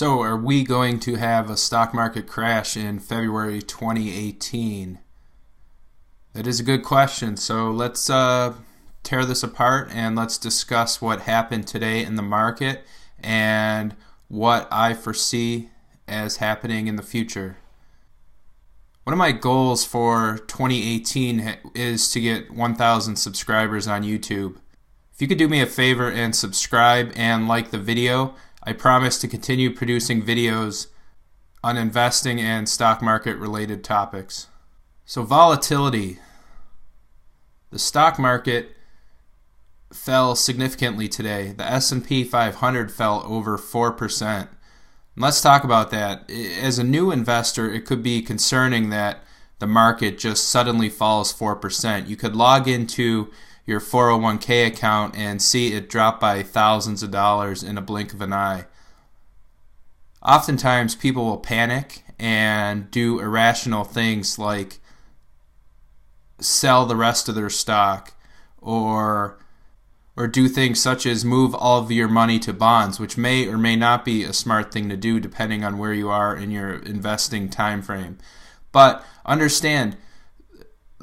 So, are we going to have a stock market crash in February 2018? That is a good question. So, let's tear this apart and let's discuss what happened today in the market and what I foresee as happening in the future. One of my goals for 2018 is to get 1,000 subscribers on YouTube. If you could do me a favor and subscribe and like the video, I promise to continue producing videos on investing and stock market related topics. So volatility. The stock market fell significantly today. The S&P 500 fell over 4%. Let's talk about that. As a new investor, it could be concerning that the market just suddenly falls 4%. You could log into your 401k account and see it drop by thousands of dollars in a blink of an eye. Oftentimes people will panic and do irrational things like sell the rest of their stock or do things such as move all of your money to bonds, which may or may not be a smart thing to do depending on where you are in your investing time frame. But understand,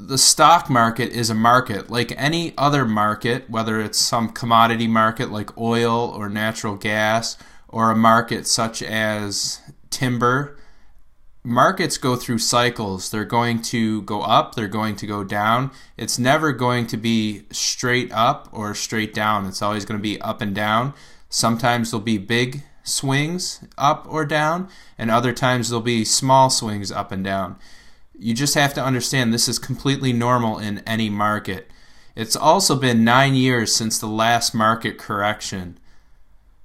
the stock market is a market like any other market, whether it's some commodity market like oil or natural gas, or a market such as timber. Markets go through cycles. They're going to go up, they're going to go down. It's never going to be straight up or straight down. It's always going to be up and down. Sometimes there'll be big swings up or down, and other times there'll be small swings up and down. You just have to understand this is completely normal in any market. It's also been 9 years since the last market correction.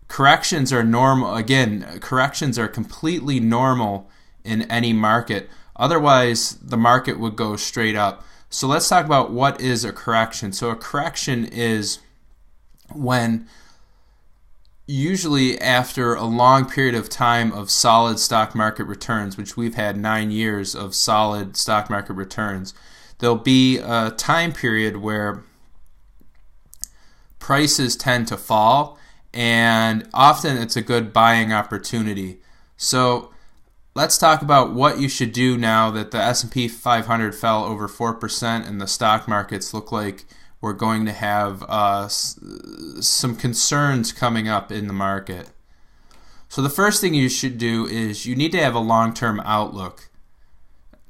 Corrections are normal. Again, corrections are completely normal in any market. Otherwise, the market would go straight up. So let's talk about what is a correction. So a correction is when, usually after a long period of time of solid stock market returns, which we've had 9 years of solid stock market returns, there'll be a time period where prices tend to fall, and often it's a good buying opportunity. So let's talk about what you should do now that the S&P 500 fell over 4% and the stock markets look like we're going to have some concerns coming up in the market. So the first thing you should do is you need to have a long-term outlook.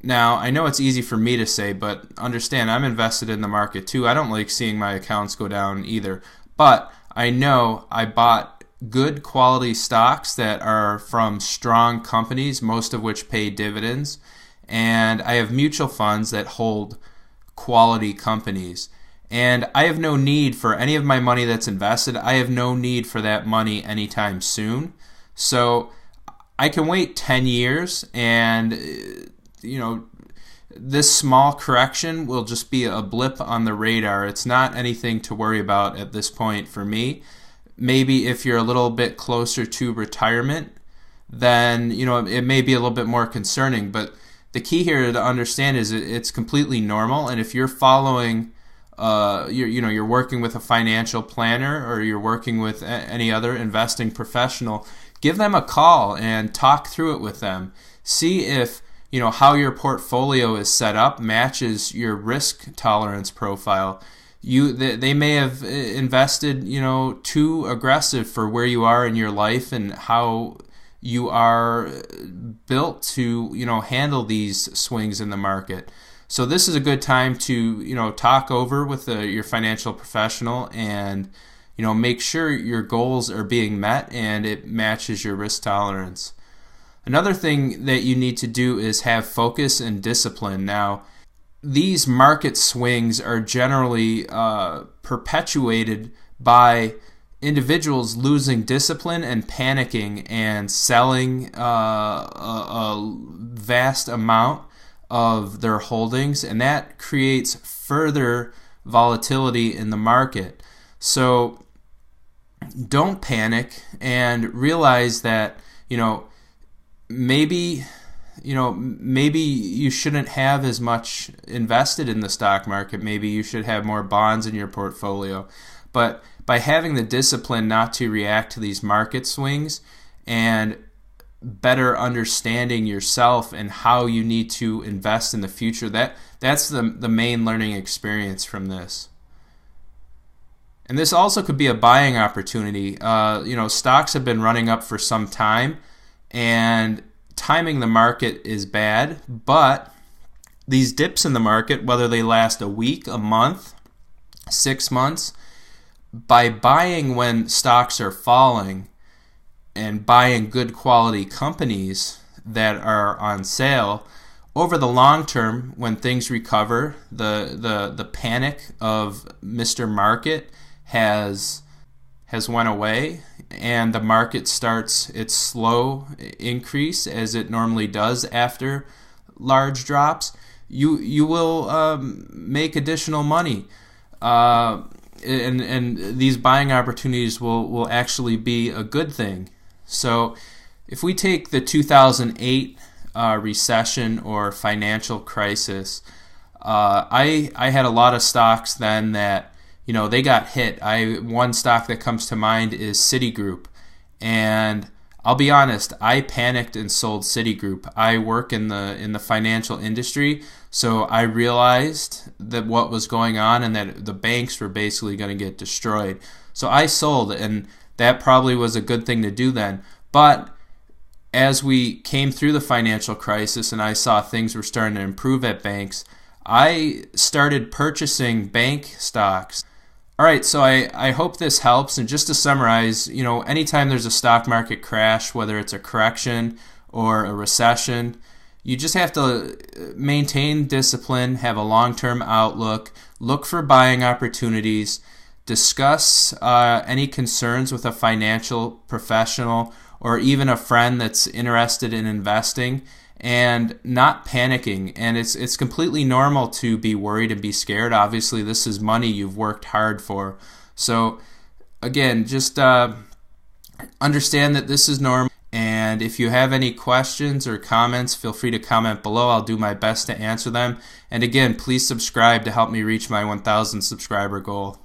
Now, I know it's easy for me to say, but understand I'm invested in the market too. I don't like seeing my accounts go down either. But I know I bought good quality stocks that are from strong companies, most of which pay dividends, and I have mutual funds that hold quality companies. And I have no need for any of my money that's invested. I have no need for that money anytime soon. So I can wait 10 years and, this small correction will just be a blip on the radar. It's not anything to worry about at this point for me. Maybe if you're a little bit closer to retirement, then it may be a little bit more concerning. But the key here to understand is it's completely normal. And if you're following, you're working with a financial planner or you're working with any other investing professional, give them a call and talk through it with them. See if how your portfolio is set up matches your risk tolerance profile. They may have invested, too aggressive for where you are in your life and how you are built to, handle these swings in the market. So this is a good time to, talk over with your financial professional and, make sure your goals are being met and it matches your risk tolerance. Another thing that you need to do is have focus and discipline. Now, these market swings are generally perpetuated by individuals losing discipline and panicking and selling a vast amount of their holdings, and that creates further volatility in the market. So don't panic and realize that, maybe you shouldn't have as much invested in the stock market. Maybe you should have more bonds in your portfolio. But by having the discipline not to react to these market swings and better understanding yourself and how you need to invest in the future. That's the main learning experience from this. And this also could be a buying opportunity. Stocks have been running up for some time, and timing the market is bad, but these dips in the market, whether they last a week, a month, 6 months, by buying when stocks are falling and buying good quality companies that are on sale, over the long term, when things recover, the panic of Mr. Market has went away, and the market starts its slow increase as it normally does after large drops, you will make additional money, and these buying opportunities will actually be a good thing. So if we take the 2008 recession or financial crisis, I had a lot of stocks then that they got hit. One stock that comes to mind is Citigroup, and I'll be honest, I panicked and sold Citigroup. I work in the financial industry, so I realized that what was going on and that the banks were basically going to get destroyed. So I sold, and that probably was a good thing to do then. But as we came through the financial crisis and I saw things were starting to improve at banks, I started purchasing bank stocks. All right, so I hope this helps. And just to summarize, anytime there's a stock market crash, whether it's a correction or a recession, you just have to maintain discipline, have a long-term outlook, look for buying opportunities, discuss any concerns with a financial professional or even a friend that's interested in investing, and not panicking. And it's completely normal to be worried and be scared. Obviously, this is money you've worked hard for. So again, just understand that this is normal. And if you have any questions or comments, feel free to comment below. I'll do my best to answer them. And again, please subscribe to help me reach my 1,000 subscriber goal.